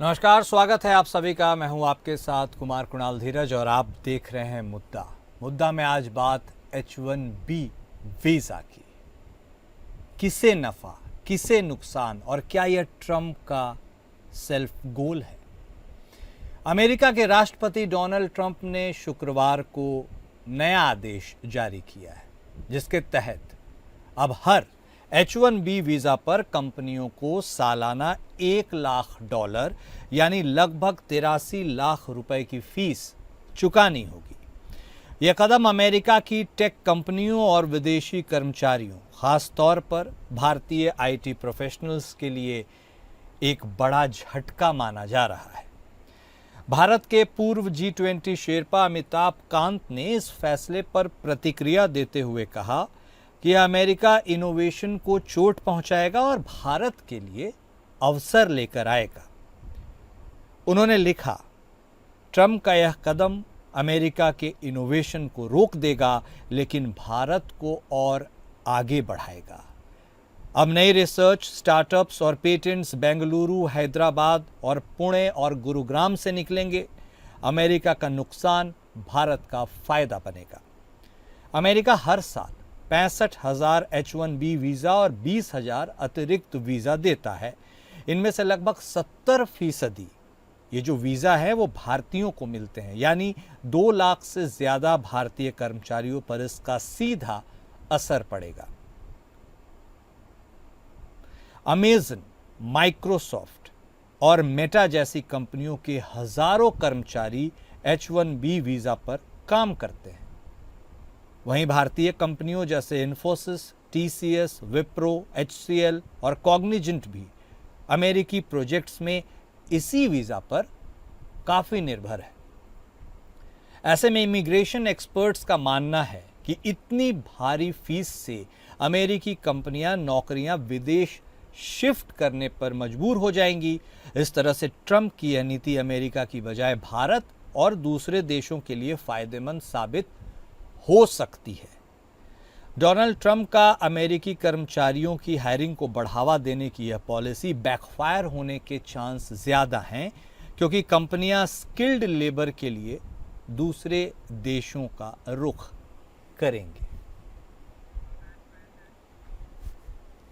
नमस्कार, स्वागत है आप सभी का। मैं हूं आपके साथ कुमार कुणाल धीरज और आप देख रहे हैं मुद्दा में आज बात H1B वीज़ा की। किसे नफ़ा, किसे नुकसान और क्या यह ट्रंप का सेल्फ गोल है? अमेरिका के राष्ट्रपति डोनाल्ड ट्रंप ने शुक्रवार को नया आदेश जारी किया है, जिसके तहत अब हर H1B वीज़ा पर कंपनियों को सालाना $1 लाख यानी लगभग 83 लाख रुपए की फीस चुकानी होगी। यह कदम अमेरिका की टेक कंपनियों और विदेशी कर्मचारियों, खास तौर पर भारतीय IT प्रोफेशनल्स के लिए एक बड़ा झटका माना जा रहा है। भारत के पूर्व G20 शेरपा अमिताभ कांत ने इस फैसले पर प्रतिक्रिया देते हुए कहा कि अमेरिका इनोवेशन को चोट पहुंचाएगा और भारत के लिए अवसर लेकर आएगा। उन्होंने लिखा, ट्रंप का यह कदम अमेरिका के इनोवेशन को रोक देगा, लेकिन भारत को और आगे बढ़ाएगा। अब नई रिसर्च, स्टार्टअप्स और पेटेंट्स बेंगलुरु, हैदराबाद और पुणे और गुरुग्राम से निकलेंगे। अमेरिका का नुकसान, भारत का फायदा बनेगा। अमेरिका हर साल 65,000 H1B वीज़ा और 20,000 अतिरिक्त वीज़ा देता है। इनमें से लगभग 70% ये जो वीज़ा है वो भारतीयों को मिलते हैं, यानी 2 लाख से ज़्यादा भारतीय कर्मचारियों पर इसका सीधा असर पड़ेगा। अमेज़न, माइक्रोसॉफ्ट और मेटा जैसी कंपनियों के हजारों कर्मचारी H1B वीज़ा पर काम करते हैं। वहीं भारतीय कंपनियों जैसे इन्फोसिस, TCS, विप्रो, HCL और कॉग्निजेंट भी अमेरिकी प्रोजेक्ट्स में इसी वीज़ा पर काफ़ी निर्भर है। ऐसे में इमिग्रेशन एक्सपर्ट्स का मानना है कि इतनी भारी फीस से अमेरिकी कंपनियां नौकरियां विदेश शिफ्ट करने पर मजबूर हो जाएंगी। इस तरह से ट्रंप की यह नीति अमेरिका की बजाय भारत और दूसरे देशों के लिए फायदेमंद साबित हो सकती है। डोनाल्ड ट्रंप का अमेरिकी कर्मचारियों की हायरिंग को बढ़ावा देने की यह पॉलिसी बैकफायर होने के चांस ज्यादा हैं, क्योंकि कंपनियां स्किल्ड लेबर के लिए दूसरे देशों का रुख करेंगे।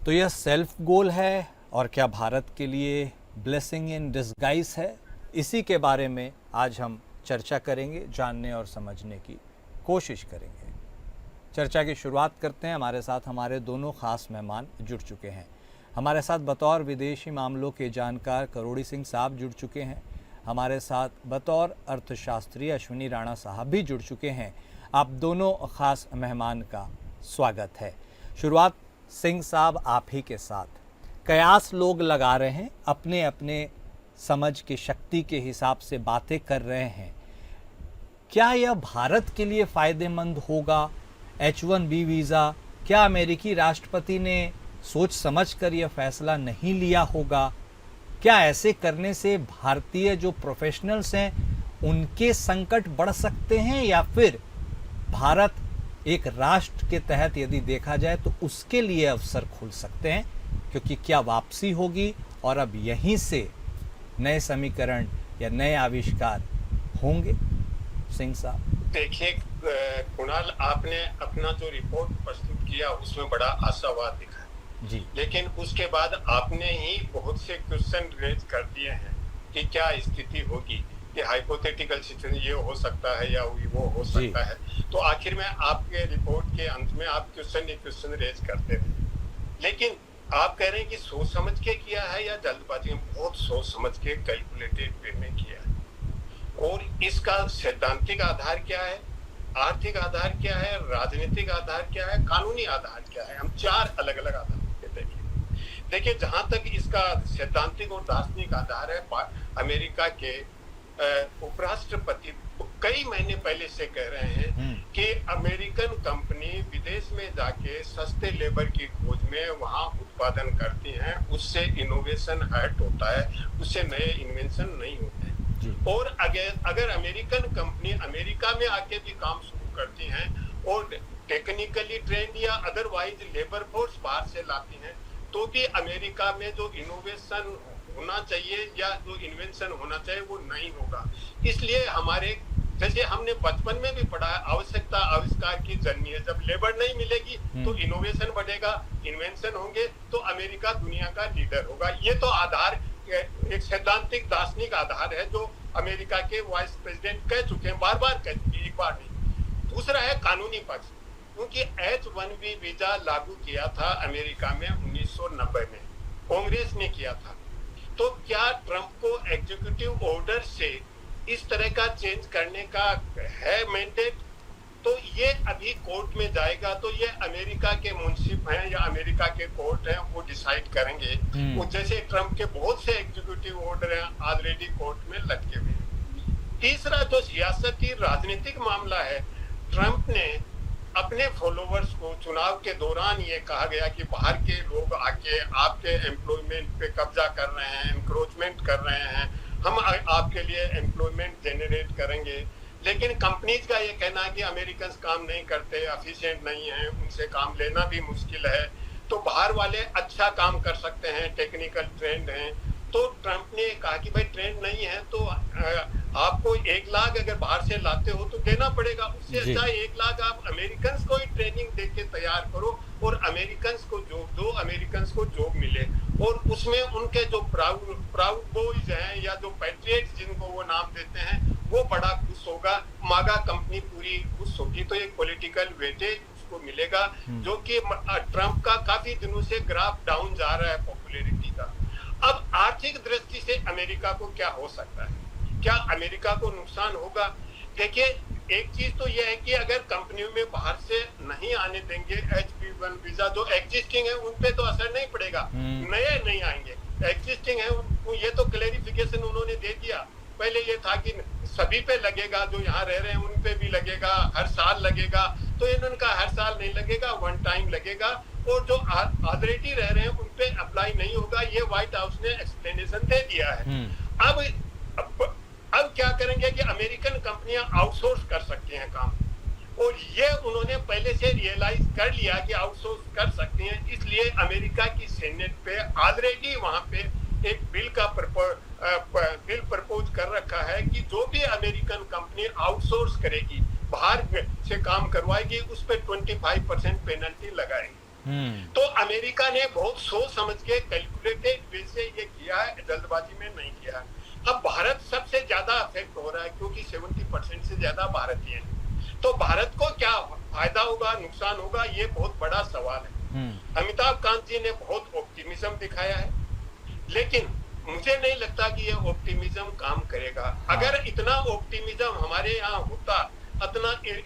तो यह सेल्फ गोल है और क्या भारत के लिए ब्लेसिंग इन डिस्गाइज है? इसी के बारे में आज हम चर्चा करेंगे, जानने और समझने की कोशिश करेंगे। चर्चा की शुरुआत करते हैं। हमारे साथ हमारे दोनों खास मेहमान जुड़ चुके हैं। हमारे साथ बतौर विदेशी मामलों के जानकार करोड़ी सिंह साहब जुड़ चुके हैं। हमारे साथ बतौर अर्थशास्त्री अश्विनी राणा साहब भी जुड़ चुके हैं। आप दोनों खास मेहमान का स्वागत है। शुरुआत सिंह साहब आप ही के साथ। कयास लोग लगा रहे हैं, अपने अपने समझ की शक्ति के हिसाब से बातें कर रहे हैं। क्या यह भारत के लिए फायदेमंद होगा H1B वीज़ा? क्या अमेरिकी राष्ट्रपति ने सोच समझकर यह फैसला नहीं लिया होगा? क्या ऐसे करने से भारतीय जो प्रोफेशनल्स हैं उनके संकट बढ़ सकते हैं, या फिर भारत एक राष्ट्र के तहत यदि देखा जाए तो उसके लिए अवसर खुल सकते हैं? क्योंकि क्या वापसी होगी और अब यहीं से नए समीकरण या नए आविष्कार होंगे? सिंह साहब, देखिए कुणाल, आपने अपना जो रिपोर्ट प्रस्तुत किया उसमें बड़ा आशावाद दिखा जी, लेकिन उसके बाद आपने ही बहुत से क्वेश्चन रेज कर दिए हैं कि क्या स्थिति होगी, कि हाइपोथेटिकल सिचुएशन ये हो सकता है या वो हो सकता है। तो आखिर में आपके रिपोर्ट के अंत में आप क्वेश्चन रेज करते हैं, लेकिन आप कह रहे हैं कि सोच समझ के किया है या जल्दबाजी में? बहुत सोच समझ के कैलकुलेटेड वे में किया है। और इसका सैद्धांतिक आधार क्या है, आर्थिक आधार क्या है, राजनीतिक आधार क्या है, कानूनी आधार क्या है? हम 4 अलग अलग आधार पे देखिए। जहां तक इसका सैद्धांतिक और दार्शनिक आधार है, अमेरिका के उपराष्ट्रपति कई महीने पहले से कह रहे हैं कि अमेरिकन कंपनी विदेश में जाके सस्ते लेबर की खोज में वहां उत्पादन करती हैं, उससे इनोवेशन हर्ट होता है, उससे नए इन्वेंशन नहीं होते हैं। और अगर अमेरिकन कंपनी अमेरिका में आके भी काम शुरू करती हैं और टेक्निकली ट्रेंड या अदरवाइज लेबर फोर्स बाहर से लाती हैं, तो भी अमेरिका में जो इनोवेशन होना चाहिए या जो इन्वेंशन होना चाहिए वो नहीं होगा। इसलिए हमारे जैसे हमने बचपन में भी पढ़ा है, आवश्यकता आविष्कार की जननी है। जब लेबर नहीं मिलेगी तो इनोवेशन बढ़ेगा, इन्वेंशन होंगे तो अमेरिका दुनिया का लीडर होगा। ये तो आधार, एक सैद्धांतिक दार्शनिक आधार है जो अमेरिका के वाइस प्रेसिडेंट कह चुके हैं, बार बार कह चुके हैं, एक बार नहीं। दूसरा है कानूनी पक्ष, क्योंकि H-1B वीजा लागू किया था अमेरिका में 1990 में, कांग्रेस ने किया था। तो क्या ट्रंप को एग्जीक्यूटिव ऑर्डर से इस तरह का चेंज करने का है मैंडेट? तो ये अभी कोर्ट में जाएगा, तो ये अमेरिका के मुंसिफ हैं या अमेरिका के कोर्ट हैं, वो डिसाइड करेंगे। वो जैसे ट्रंप के बहुत से एग्जीक्यूटिव ऑर्डर हैं ऑलरेडी कोर्ट में लटके हुए हैं। तीसरा जो सियासती राजनीतिक मामला है, ट्रंप ने अपने फॉलोवर्स को चुनाव के दौरान ये कहा गया कि बाहर के लोग आके आपके एम्प्लॉयमेंट पे कब्जा कर रहे हैं, इंक्रोचमेंट कर रहे हैं, हम आपके लिए एम्प्लॉयमेंट जनरेट करेंगे। लेकिन कंपनीज का ये कहना है कि अमेरिकन काम नहीं करते, एफिशिएंट नहीं है, उनसे काम लेना भी मुश्किल है, तो बाहर वाले अच्छा काम कर सकते हैं, टेक्निकल ट्रेंड हैं। तो ट्रंप ने कहा कि भाई ट्रेंड नहीं है तो आपको 1 लाख अगर बाहर से लाते हो तो देना पड़ेगा, उससे अच्छा 1 लाख आप अमेरिकन को ही ट्रेनिंग देके तैयार करो और अमेरिकन को जॉब दो, अमेरिकन को जॉब मिले। और उसमें उनके जो प्राउड बॉयज हैं या जो पैट्रियट्स जिनको वो नाम देते हैं, वो बड़ा खुश होगा, मागा कंपनी पूरी खुश होगी। तो एक पॉलिटिकल वेटेज उसको मिलेगा, जो कि ट्रंप का काफी दिनों से ग्राफ डाउन जा रहा है पॉपुलैरिटी का। अब आर्थिक दृष्टि से अमेरिका को क्या हो सकता है, क्या अमेरिका को नुकसान होगा? देखिए, एक चीज तो यह है कि अगर कंपनियों में बाहर से नहीं आने देंगे H-1B वीजा, जो एग्जिस्टिंग है उन पे तो असर नहीं पड़ेगा, नए नहीं आएंगे। एग्जिस्टिंग है ये तो क्लेरिफिकेशन उन्होंने दे दिया। पहले ये था कि सभी पे लगेगा, जो यहाँ रह रहे हैं उन पे भी लगेगा, हर साल लगेगा। तो इन्होंने कहा हर साल नहीं लगेगा, वन टाइम लगेगा, और जो ऑलरेडी रह रहे हैं उन पे अप्लाई नहीं होगा। ये व्हाइट हाउस ने एक्सप्लेनेशन दे दिया है। अब क्या करेंगे कि अमेरिकन कंपनियां आउटसोर्स कर सकती हैं काम, और ये उन्होंने पहले से रियलाइज कर लिया कि आउटसोर्स कर सकती हैं। इसलिए अमेरिका की सेनेट पे ऑलरेडी वहां पे एक बिल प्रपोज कर रखा है कि जो भी अमेरिकन कंपनी आउटसोर्स करेगी, बाहर से काम करवाएगी, उस पर 25% पेनल्टी लगाएगी। तो अमेरिका ने बहुत सोच समझ के कैलकुलेटेड वे से ये किया है, जल्दबाजी में नहीं किया है। अब भारत सबसे ज्यादा अफेक्ट हो रहा है, क्योंकि 70% से ज्यादा भारतीय हैं। तो भारत को क्या फायदा होगा, नुकसान होगा, ये बहुत बड़ा सवाल है। अमिताभ कांत जी ने बहुत ऑप्टिमिज्म दिखाया है, लेकिन मुझे नहीं लगता कि ये ऑप्टिमिज्म काम करेगा। अगर इतना ऑप्टिमिज्म हमारे यहाँ होता,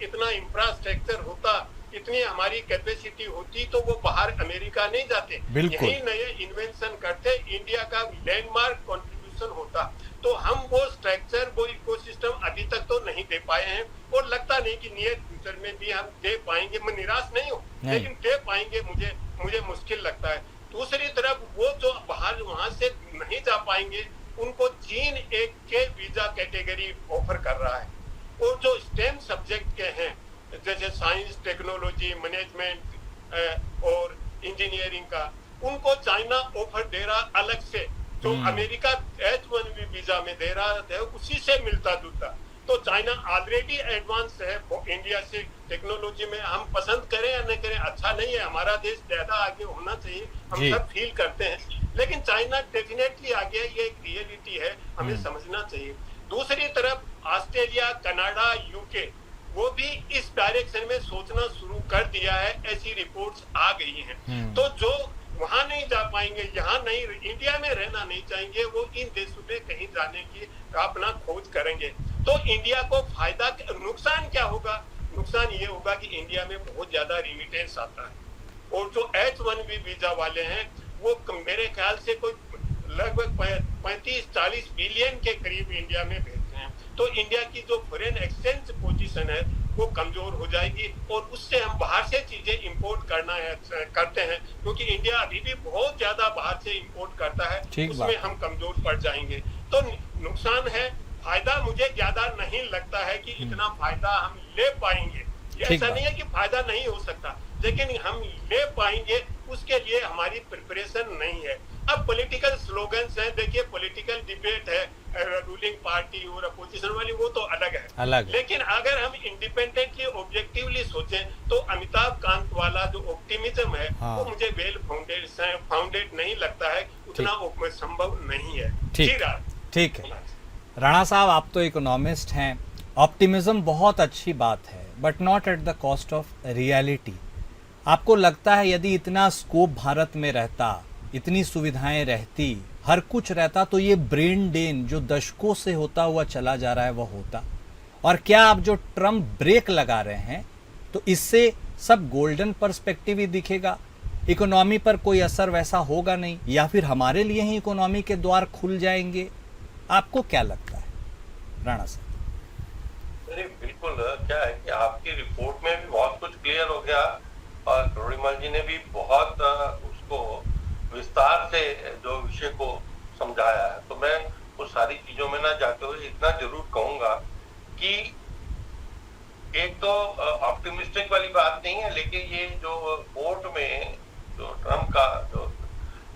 इतना इंफ्रास्ट्रक्चर होता, इतनी हमारी कैपेसिटी होती, तो वो बाहर अमेरिका नहीं जाते, यही नए इन्वेंशन करते, इंडिया का लैंडमार्क कंट्रीब्यूशन होता। तो हम वो स्ट्रक्चर, वो इकोसिस्टम अभी तक तो नहीं दे पाए हैं, और लगता नहीं कि नियर फ्यूचर में भी हम दे पाएंगे। मैं निराश नहीं हूँ, लेकिन दे पाएंगे मुझे मुश्किल लगता है। दूसरी तरफ वो जो बाहर वहां से नहीं जा पाएंगे, उनको चीन एक के वीजा कैटेगरी ऑफर कर रहा है, और जो स्टेम सब्जेक्ट के हैं जैसे साइंस, टेक्नोलॉजी, मैनेजमेंट और इंजीनियरिंग का, उनको चाइना ऑफर दे रहा अलग से, जो अमेरिका H-1B वीजा में दे रहा है उसी से मिलता जुलता। तो चाइना ऑलरेडी एडवांस है इंडिया से टेक्नोलॉजी में। हम पसंद करें या नहीं करें, अच्छा नहीं है, हमारा देश ज्यादा आगे होना चाहिए, हम सब फील करते हैं, लेकिन चाइना डेफिनेटली आगे, ये एक रियलिटी है, हमें समझना चाहिए। दूसरी तरफ ऑस्ट्रेलिया, कनाडा, यूके, वो भी इस डायरेक्शन में सोचना शुरू कर दिया है, ऐसी रिपोर्ट्स आ गई हैं। तो जो वहां नहीं जा पाएंगे, यहाँ नहीं, इंडिया में रहना नहीं चाहेंगे, वो इन देशों में कहीं जाने की अपना खोज करेंगे। तो इंडिया को फायदा, नुकसान क्या होगा? नुकसान ये होगा कि इंडिया में बहुत ज्यादा रिमिटेंस आता है, और जो H-1B वीजा वाले हैं वो मेरे ख्याल से कोई लगभग 35-40 बिलियन के करीब इंडिया में भेजते हैं। तो इंडिया की जो फॉरेन एक्सचेंज पोजीशन है वो कमजोर हो जाएगी, और उससे हम बाहर से चीजें इंपोर्ट करते हैं, क्योंकि इंडिया अभी भी बहुत ज्यादा बाहर से इंपोर्ट करता है, उसमें हम कमजोर पड़ जाएंगे। तो नुकसान है, फायदा मुझे ज्यादा नहीं लगता है कि इतना फायदा हम ले पाएंगे। ऐसा नहीं है कि फायदा नहीं हो सकता, लेकिन हम ले पाएंगे उसके लिए हमारी प्रिपरेशन नहीं है। अब पॉलिटिकल स्लोगन्स हैं, देखिए पॉलिटिकल डिबेट है, रूलिंग पार्टी और अपोजिशन वाली, वो तो अलग है। लेकिन अगर हम इंडिपेंडेंटली ऑब्जेक्टिवली सोचें तो अमिताभ कांत वाला जो ऑप्टिमिज्म है, वो मुझे वेल फाउंडेड नहीं लगता है, उतना संभव नहीं है। ठीक है राणा साहब, आप तो इकोनॉमिस्ट हैं, ऑप्टिमिज्म बहुत अच्छी बात है, but not at the cost of reality. आपको लगता है यदि इतना स्कोप भारत में रहता, इतनी सुविधाएं रहती, हर कुछ रहता, तो ये ब्रेन ड्रेन जो दशकों से होता हुआ चला जा रहा है वो होता? और क्या आप जो ट्रम्प ब्रेक लगा रहे हैं तो इससे सब गोल्डन पर्सपेक्टिव ही दिखेगा, इकोनॉमी पर कोई असर वैसा होगा नहीं, या फिर हमारे लिए ही इकोनॉमी के द्वार खुल जाएंगे? आपको क्या लगता है राणा साहब? बिल्कुल, क्या है कि आपकी रिपोर्ट में भी बहुत कुछ क्लियर हो गया और तोड़ीमल जी ने भी बहुत उसको विस्तार से जो विषय को समझाया है। तो मैं उस सारी चीजों में ना जाते हुए इतना जरूर कहूंगा कि एक तो ऑप्टिमिस्टिक वाली बात नहीं है, लेकिन ये जो कोर्ट में जो ट्रम्प का जो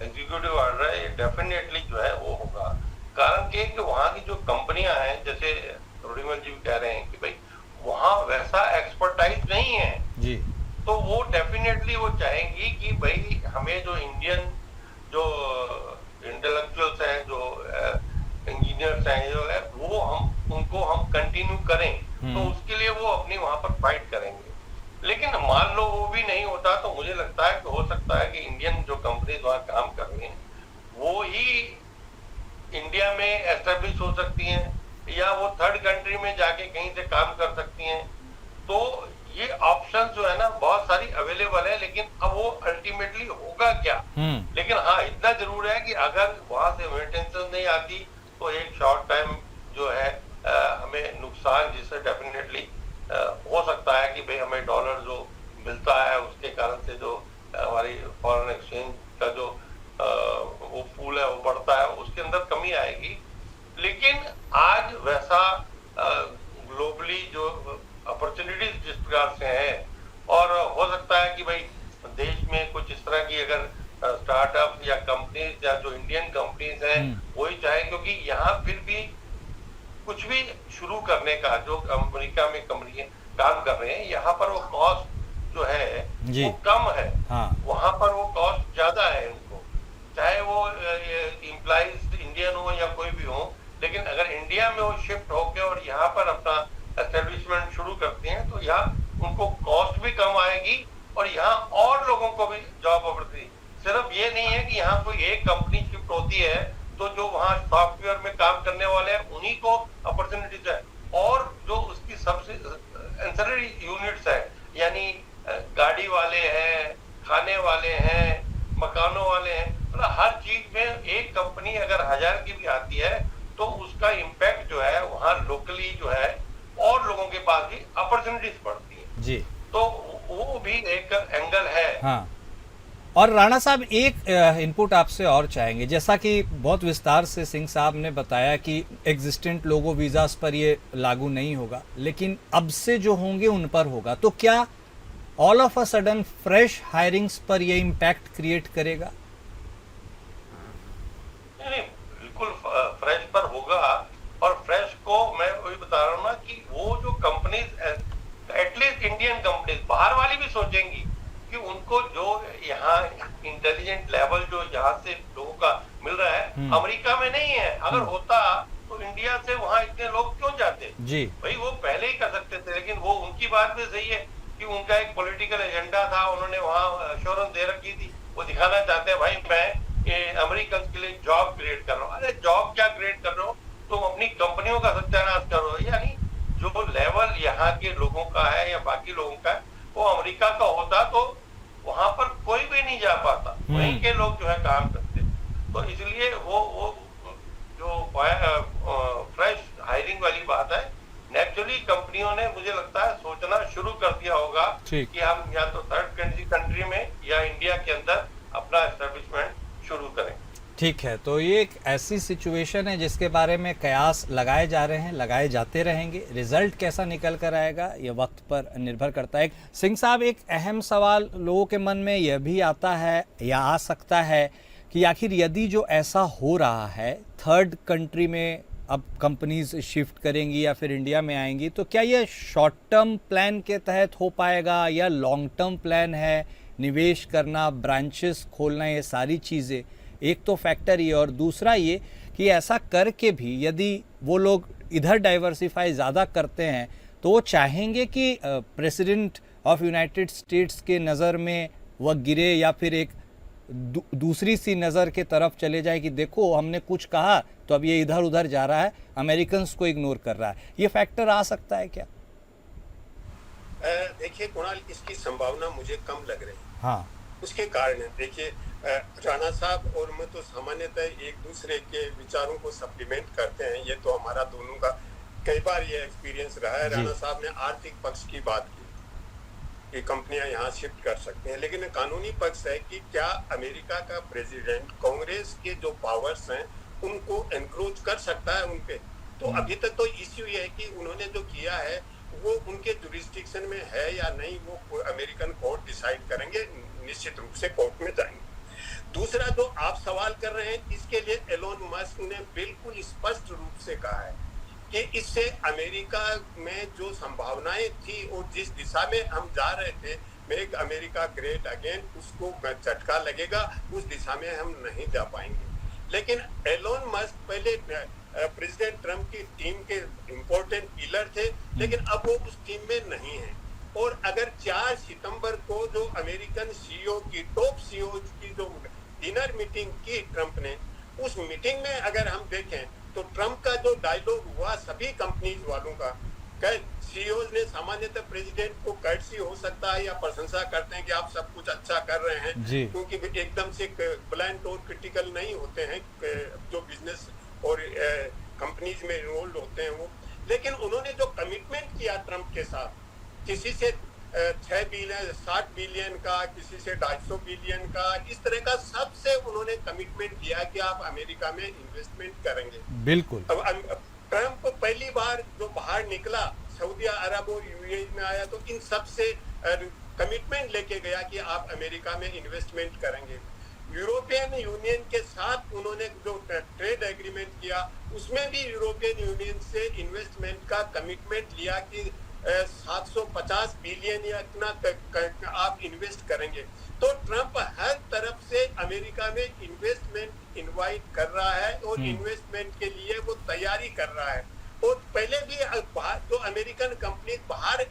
एग्जीक्यूटिव ऑर्डर है, ये डेफिनेटली जो है वो होगा। कारण कि वहाँ की जो कंपनियां हैं, जैसे तोड़ीमल जी कह रहे हैं कि भाई वहाँ वैसा एक्सपर्टाइज नहीं है जी, तो वो डेफिनेटली वो चाहेंगी कि भाई हमें जो इंडियन जो इंटेलेक्चुअल्स हैं, जो इंजीनियर्स हैं, जो है वो उनको हम कंटिन्यू करें, तो उसके लिए वो अपनी वहां पर फाइट करेंगे। लेकिन मान लो वो भी नहीं होता तो मुझे लगता है कि हो सकता है कि इंडियन जो कंपनी वहां काम कर रही हैं वो ही इंडिया में एस्टेब्लिश हो सकती हैं, या वो थर्ड कंट्री में जाके कहीं से काम कर सकती हैं। तो ये ऑप्शन जो है ना बहुत सारी अवेलेबल है, लेकिन अब वो अल्टीमेटली होगा क्या? लेकिन हाँ, इतना जरूर है कि अगर वहां से रेमिटेंसेस नहीं आती तो एक शॉर्ट टाइम जो है हमें नुकसान जिससे डेफिनेटली हो सकता है कि भाई हमें डॉलर जो मिलता है उसके कारण से जो हमारी फॉरेन एक्सचेंज का जो वो पूल है वो बढ़ता है, उसके अंदर कमी आएगी। लेकिन आज वैसा ग्लोबली जो अपॉर्चुनिटीज जिस प्रकार से है, और हो सकता है कि भाई देश में कुछ इस तरह की अगर स्टार्टअप या कंपनीज या जो इंडियन कंपनीज हैं वही चाहे, क्योंकि यहाँ फिर भी कुछ भी शुरू करने का जो अमेरिका में कंपनी काम कर रहे हैं, यहाँ पर वो कॉस्ट जो है वो कम है। वहां पर वो कॉस्ट ज्यादा है उनको, चाहे वो एम्प्लॉइज इंडियन हो या कोई भी हो। लेकिन अगर इंडिया में वो शिफ्ट होके और यहाँ पर अपना एस्टेब्लिशमेंट शुरू करते हैं तो यहाँ उनको कॉस्ट भी कम आएगी और यहाँ और लोगों को भी जॉब अपॉर्चुनिटी। सिर्फ ये नहीं है कि यहाँ कोई एक कंपनी शिफ्ट होती है तो जो वहाँ सॉफ्टवेयर में काम करने वाले हैं उन्हीं को अपॉर्चुनिटीज है, और जो उसकी सबसे एंसेलरी यूनिट्स है, यानी गाड़ी वाले हैं, खाने वाले हैं, मकानों वाले हैं, मतलब हर चीज में एक कंपनी अगर 1000 की भी आती है तो उसका इम्पैक्ट जो है वहाँ लोकली जो है और लोगों के पास भी अपॉर्चुनिटीज बढ़ती है जी। तो वो भी एक एंगल है। हाँ, और राणा साहब एक इनपुट आपसे और चाहेंगे, जैसा कि बहुत विस्तार से सिंह साहब ने बताया कि एग्जिस्टेंट लोगो वीज़ास पर ये लागू नहीं होगा, लेकिन अब से जो होंगे उन पर होगा, तो क्या all of a sudden fresh hirings पर ये इम्पैक्ट क्रिएट करेगा? नहीं, बिल्कुल फ्रेश पर होगा, और फ्रेश को मैं वही बता रहा हूँ ना कि वो जो कंपनीज एटलीस्ट इंडियन कंपनीज बाहर वाली भी सोचेंगी कि उनको जो यहाँ इंटेलिजेंट लेवल जो यहाँ से लोगों का मिल रहा है अमेरिका में नहीं है। अगर होता तो इंडिया से वहाँ इतने लोग क्यों जाते जी? भाई वो पहले ही कर सकते थे, लेकिन वो उनकी बात भी सही है कि उनका एक पॉलिटिकल एजेंडा था, उन्होंने वहाँ अश्योरेंस दे रखी थी, वो दिखाना चाहते हैं भाई मैं अमेरिकन के लिए जॉब क्रिएट कर रहा हूँ। अरे जॉब क्या क्रिएट कर रहे हो, तुम अपनी कंपनियों का सत्यानाश करो। यानी जो लेवल यहाँ के लोगों का है या बाकी लोगों का है वो अमेरिका का होता तो वहां पर कोई भी नहीं जा पाता, वहीं के लोग जो है काम करते। तो इसलिए वो जो फ्रेश हायरिंग वाली बात है, नेचुरली कंपनियों ने मुझे लगता है सोचना शुरू कर दिया होगा कि हम या तो थर्ड कंट्री में या इंडिया के अंदर अपना एस्टेब्लिशमेंट शुरू करें। ठीक है, तो ये एक ऐसी सिचुएशन है जिसके बारे में कयास लगाए जा रहे हैं, लगाए जाते रहेंगे। रिजल्ट कैसा निकल कर आएगा ये वक्त पर निर्भर करता है। सिंह साहब, एक अहम सवाल लोगों के मन में यह भी आता है या आ सकता है कि आखिर यदि जो ऐसा हो रहा है, थर्ड कंट्री में अब कंपनीज शिफ्ट करेंगी या फिर इंडिया में आएंगी, तो क्या ये शॉर्ट टर्म प्लान के तहत हो पाएगा या लॉन्ग टर्म प्लान है, निवेश करना, ब्रांचेस खोलना, ये सारी चीज़ें? एक तो फैक्टर ये, और दूसरा ये कि ऐसा करके भी यदि वो लोग इधर डाइवर्सिफाई ज़्यादा करते हैं तो वो चाहेंगे कि प्रेसिडेंट ऑफ यूनाइटेड स्टेट्स के नज़र में वह गिरे या फिर एक दूसरी सी नज़र के तरफ चले जाए कि देखो हमने कुछ कहा तो अब ये इधर उधर जा रहा है, अमेरिकन्स को इग्नोर कर रहा है। ये फैक्टर आ सकता है क्या? देखिए कुणाल, इसकी संभावना मुझे कम लग रही है। हाँ, उसके कारण है, देखिए राणा साहब और मैं तो सामान्यतः एक दूसरे के विचारों को सप्लीमेंट करते हैं, ये तो हमारा दोनों का कई बार ये एक्सपीरियंस रहा है। राणा साहब ने आर्थिक पक्ष की बात की कि कंपनियां यहाँ शिफ्ट कर सकते हैं, लेकिन कानूनी पक्ष है कि क्या अमेरिका का प्रेसिडेंट कांग्रेस के जो पावर्स हैं उनको एनक्रोच कर सकता है उनपे? तो अभी तक तो इश्यू ये है कि उन्होंने जो किया है वो उनके जुरिस्डिक्शन में है या नहीं, वो अमेरिकन कोर्ट डिसाइड करेंगे, निश्चित रूप से कोर्ट में जाएंगे। दूसरा जो आप सवाल कर रहे हैं, इसके लिए एलोन मस्क ने बिल्कुल स्पष्ट रूप से कहा है कि इससे अमेरिका में जो संभावनाएं थी और जिस दिशा में हम जा रहे थे, मेक अमेरिका ग्रेट अगेन, उसको झटका लगेगा, उस दिशा में हम नहीं जा पाएंगे। लेकिन एलोन मस्क पहले प्रेसिडेंट ट्रम्प की टीम के इंपॉर्टेंट पिलर थे, लेकिन अब वो उस टीम में नहीं है। और अगर 4 सितंबर को जो अमेरिकन सीईओ की, टॉप सीईओ की जो डिनर मीटिंग की ट्रम्प ने, उस मीटिंग में अगर हम देखें तो ट्रम्प का जो डायलॉग हुआ सभी कंपनीज वालों का, सीईओ ने सामान्यतः प्रेसिडेंट को कर्टसी हो सकता है या प्रशंसा करते हैं कि आप सब कुछ अच्छा कर रहे हैं, क्योंकि एकदम से ब्लैंट और क्रिटिकल नहीं होते हैं जो बिजनेस और कंपनीज में इन्वॉल्व होते हैं वो। लेकिन उन्होंने जो कमिटमेंट किया ट्रम्प के साथ, किसी से 6 बिलियन 60 बिलियन का, किसी से 250 बिलियन का, इस तरह का सबसे उन्होंने कमिटमेंट किया कि आप अमेरिका में इन्वेस्टमेंट करेंगे। बिल्कुल। अब ट्रम्प पहली बार जो बाहर निकला, सऊदी अरब और यूएई में आया, तो इन सब से कमिटमेंट लेके गया कि आप अमेरिका में इन्वेस्टमेंट करेंगे। यूरोपियन यूनियन के साथ उन्होंने जो ट्रेड एग्रीमेंट किया, उसमें भी यूरोपियन यूनियन से इन्वेस्टमेंट का कमिटमेंट लिया कि 750 बिलियन या इतना आप इन्वेस्ट करेंगे। तो ट्रम्प हर तरफ से अमेरिका में इन्वेस्टमेंट इनवाइट कर रहा है और इन्वेस्टमेंट के लिए वो तैयारी कर रहा है। और पहले भी जो अमेरिकन कंपनी बाहर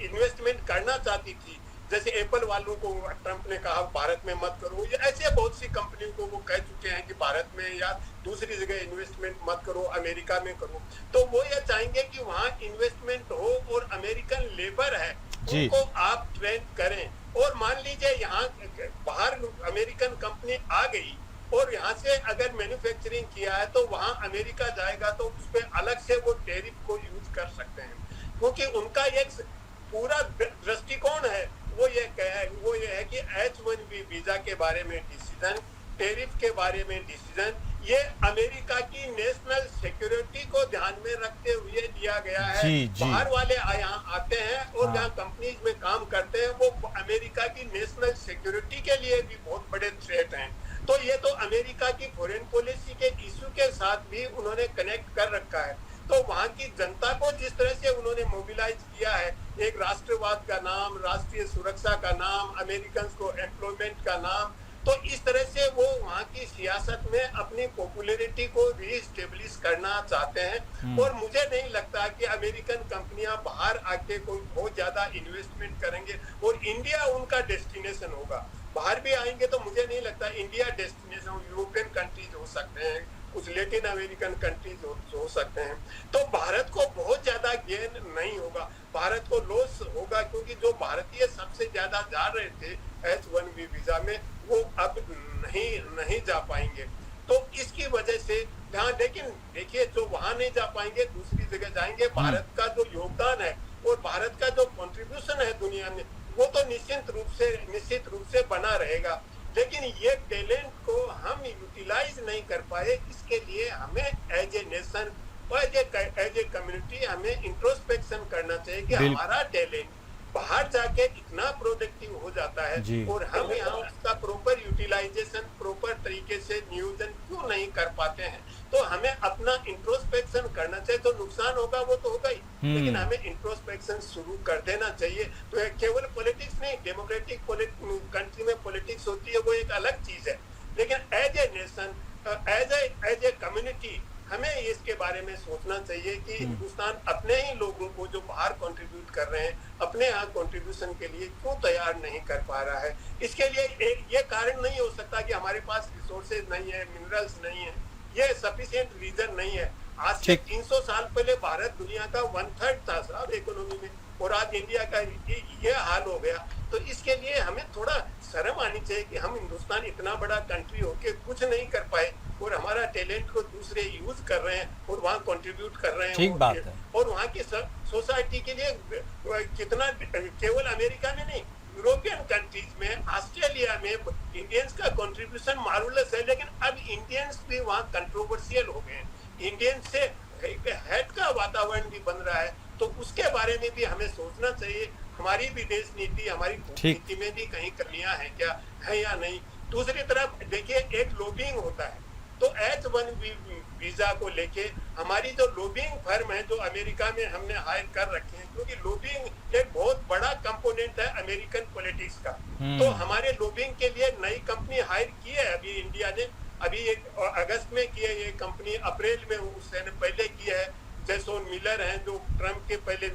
इन्वेस्टमेंट करना चाहती थी, जैसे एप्पल वालों को ट्रम्प ने कहा भारत में मत करो, या ऐसे बहुत सी कंपनियों को वो कह चुके हैं कि भारत में या दूसरी जगह इन्वेस्टमेंट मत करो, अमेरिका में करो। तो वो ये चाहेंगे कि वहाँ इन्वेस्टमेंट हो और अमेरिकन लेबर है उनको आप ट्रेन करें। और मान लीजिए यहाँ बाहर अमेरिकन कंपनी आ गई और यहाँ से अगर मैन्युफैक्चरिंग किया है तो वहाँ अमेरिका जाएगा तो उस पर अलग से वो टैरिफ को यूज कर सकते हैं, क्योंकि उनका एक पूरा दृष्टिकोण है। वो ये है कि H1B वीजा के बारे में डिसीजन, टैरिफ के बारे में डिसीजन, ये अमेरिका की नेशनल सिक्योरिटी को ध्यान में रखते हुए लिया गया है। बाहर वाले यहाँ आते हैं और जहाँ कंपनीज में काम करते हैं वो अमेरिका की नेशनल सिक्योरिटी के लिए भी बहुत बड़े थ्रेट हैं। तो ये तो अमेरिका की फॉरेन पॉलिसी के इश्यू के साथ भी उन्होंने कनेक्ट कर रखा है। तो वहाँ की जनता को जिस तरह से उन्होंने मोबिलाइज किया है, एक राष्ट्रवाद का नाम, राष्ट्रीय सुरक्षा का नाम, अमेरिकन को एम्प्लॉयमेंट का नाम, तो इस तरह से वो वहाँ की सियासत में अपनी पॉपुलैरिटी को रीस्टेब्लिश करना चाहते हैं। और मुझे नहीं लगता कि अमेरिकन कंपनियां बाहर आके कोई बहुत ज्यादा इन्वेस्टमेंट करेंगे और इंडिया उनका डेस्टिनेशन होगा। बाहर भी आएंगे तो मुझे नहीं लगता इंडिया डेस्टिनेशन, यूरोपियन कंट्रीज हो सकते हैं, कुछ लैटिन अमेरिकन कंट्रीज हो सकते हैं। तो भारत को बहुत ज्यादा गेन नहीं होगा, भारत को लॉस होगा, क्योंकि जो भारतीय सबसे ज्यादा जा रहे थे H1B वीजा में वो अब नहीं जा पाएंगे। तो इसकी वजह से ध्यान, लेकिन देखिए जो वहां नहीं जा पाएंगे दूसरी जगह जाएंगे। भारत का जो योगदान है और भारत का जो कंट्रीब्यूशन है दुनिया में, वो तो निश्चित रूप से बना रहेगा। लेकिन ये टैलेंट को हम यूटिलाइज नहीं कर पाए, इसके लिए हमें एज ए नेशन और एज ए कम्युनिटी हमें इंट्रोस्पेक्शन करना चाहिए कि हमारा टैलेंट बाहर जाके इतना प्रोडक्टिव हो जाता है और हम यहाँ उसका प्रॉपर यूटिलाइजेशन प्रॉपर तरीके से नियोजन क्यों नहीं कर पाते हैं? तो हमें अपना इंट्रोस्पेक्शन करना चाहिए। तो नुकसान होगा वो तो होगा ही, लेकिन हमें इंट्रोस्पेक्शन शुरू कर देना चाहिए। तो केवल पॉलिटिक्स नहीं, डेमोक्रेटिक कंट्री में पॉलिटिक्स होती है वो एक अलग चीज है, लेकिन as a nation, as a community हमें इसके बारे में सोचना चाहिए कि हिंदुस्तान अपने ही लोगों को जो बाहर कंट्रीब्यूट कर रहे हैं, अपने यहाँ कंट्रीब्यूशन के लिए क्यों तैयार नहीं कर पा रहा है। इसके लिए ये कारण नहीं हो सकता कि हमारे पास रिसोर्सेज नहीं है, मिनरल्स नहीं है, ये सफिशिएंट रीजन नहीं है। आज से 300 साल पहले भारत दुनिया का 1/3 था साहब इकोनॉमी में, और आज इंडिया का ये हाल हो गया। तो इसके लिए हमें थोड़ा शर्म आनी चाहिए कि हम हिंदुस्तान इतना बड़ा कंट्री होके कुछ नहीं कर पाए और हमारा टैलेंट को दूसरे यूज कर रहे हैं और वहाँ कंट्रीब्यूट कर रहे हैं। ठीक बात है। और वहाँ की सोसाइटी के लिए कितना, केवल अमेरिका में नहीं, यूरोपियन कंट्रीज में, ऑस्ट्रेलिया में इंडियंस का कंट्रीब्यूशन मार्वलस है, लेकिन अब इंडियंस भी वहाँ कंट्रोवर्शियल हो गए हैं। इंडियन से हेड का वातावरण भी बन रहा है, तो उसके बारे में भी हमें सोचना चाहिए। हमारी विदेश नीति, हमारी नीति में भी कहीं कमियां हैं क्या, है या नहीं। दूसरी तरफ देखिए, एक लॉबिंग होता है, तो H1 वीजा को लेके हमारी जो लॉबिंग फर्म है जो अमेरिका में हमने हायर कर रखे हैं, क्योंकि लॉबिंग एक बहुत बड़ा कंपोनेंट है अमेरिकन पॉलिटिक्स का। तो हमारे लॉबिंग के लिए नई कंपनी हायर की है अभी इंडिया ने, अभी एक अगस्त में की है ये कंपनी, अप्रैल में उससे पहले की है। जैसोन मिलर हैं जो ट्रम्प के पहले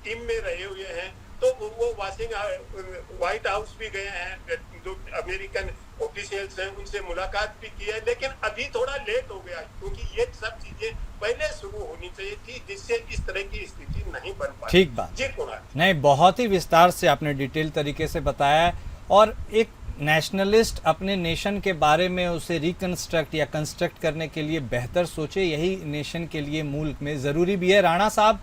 टीम में रहे हुए हैं, तो वो व्हाइट हाउस भी गए हैं, जो अमेरिकन ऑफिशियल्स हैं उनसे मुलाकात भी की है, लेकिन अभी थोड़ा लेट हो गया, क्योंकि ये सब चीजें पहले शुरू होनी चाहिए थी, जिससे इस तरह की स्थिति नहीं बन पाई। ठीक बात जी कुणाल। नहीं, बहुत ही विस्तार से आपने डिटेल तरीके से बताया है, और एक नेशनलिस्ट अपने नेशन के बारे में उसे रिकंस्ट्रक्ट या कंस्ट्रक्ट करने के लिए बेहतर सोचे, यही नेशन के लिए मूल में ज़रूरी भी है। राणा साहब,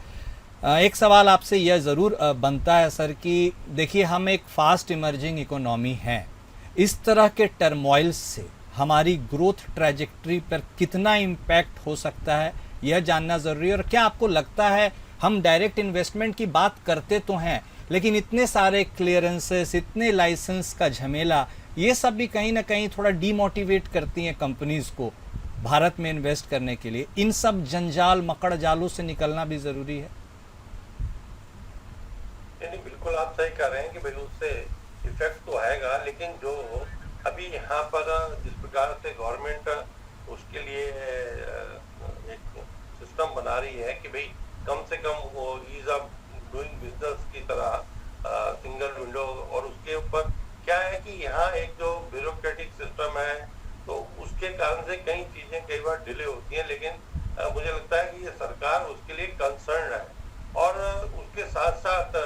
एक सवाल आपसे यह ज़रूर बनता है सर कि देखिए, हम एक फास्ट इमर्जिंग इकोनॉमी हैं, इस तरह के टर्मोइल से हमारी ग्रोथ ट्रैजेक्टरी पर कितना इम्पैक्ट हो सकता है, यह जानना ज़रूरी है। और क्या आपको लगता है, हम डायरेक्ट इन्वेस्टमेंट की बात करते तो हैं, लेकिन इतने सारे क्लियरेंसेस, इतने लाइसेंस का झमेला, ये सब भी कहीं ना कहीं थोड़ा डीमोटिवेट करती हैं कंपनीज को भारत में इन्वेस्ट करने के लिए। इन सब जंजाल मकड़ जालों से निकलना भी ज़रूरी है। नहीं, बिल्कुल आप सही कह रहे हैं कि भाई उससे इफेक्ट तो आएगा, लेकिन जो अभी यहाँ पर जिस प्रकार से गवर्नमेंट उसके लिए एक सिस्टम बना रही है कि भाई कम से कम वो ईज ऑफ डूइंग बिजनेस की तरह सिंगल विंडो, और उसके ऊपर क्या है कि यहाँ एक जो ब्यूरोक्रेटिक सिस्टम है, तो उसके कारण से कई चीजें कई बार डिले होती हैं, लेकिन मुझे लगता है कि ये सरकार उसके लिए कंसर्न है। और उसके साथ साथ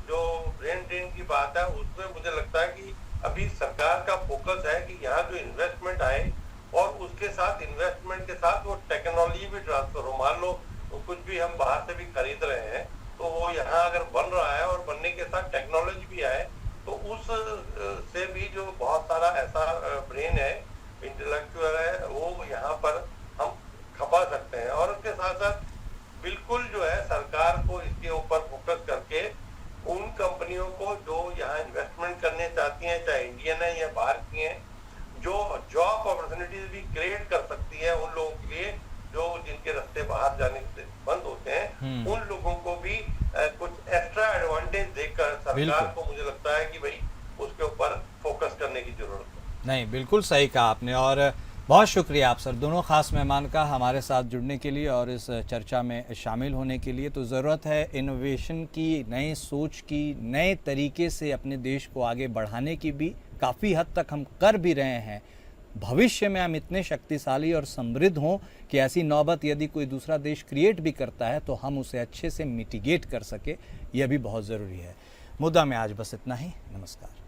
जो ब्रेन ड्रेन की बात है, उसमें मुझे लगता है कि अभी सरकार का फोकस है कि यहाँ जो इन्वेस्टमेंट आए और उसके साथ इन्वेस्टमेंट के साथ वो टेक्नोलॉजी भी ट्रांसफर हो। मान लो कुछ भी हम बाहर से भी खरीद रहे हैं, तो वो यहाँ अगर बन रहा है और बनने के साथ टेक्नोलॉजी भी आए, तो उस से भी जो बहुत सारा ऐसा ब्रेन है, इंटेलेक्चुअल है, वो यहाँ पर हम खपा सकते हैं। और उसके साथ साथ बिल्कुल जो है सरकार को इसके ऊपर फोकस करके उन कंपनियों को जो यहाँ इन्वेस्टमेंट करने चाहती हैं, चाहे इंडियन है या बाहर की हैं, जो जॉब अपॉर्चुनिटीज भी क्रिएट कर सकती है उन लोगों के लिए जो जिनके रास्ते बाहर जाने से बंद होते हैं, उन लोगों को भी कुछ एक्स्ट्रा एडवांटेज देकर सरकार को मुझे लगता है कि भाई उसके ऊपर फोकस करने की जरूरत है। नहीं, बिल्कुल सही कहा आपने, और बहुत शुक्रिया आप सर दोनों खास मेहमान का हमारे साथ जुड़ने के लिए और इस चर्चा में शामिल होने के लिए। तो ज़रूरत है इनोवेशन की, नए सोच की, नए तरीके से अपने देश को आगे बढ़ाने की भी। काफ़ी हद तक हम कर भी रहे हैं। भविष्य में हम इतने शक्तिशाली और समृद्ध हों कि ऐसी नौबत यदि कोई दूसरा देश क्रिएट भी करता है तो हम उसे अच्छे से मिटिगेट कर सके, यह भी बहुत ज़रूरी है। मुद्दा में आज बस इतना ही। नमस्कार।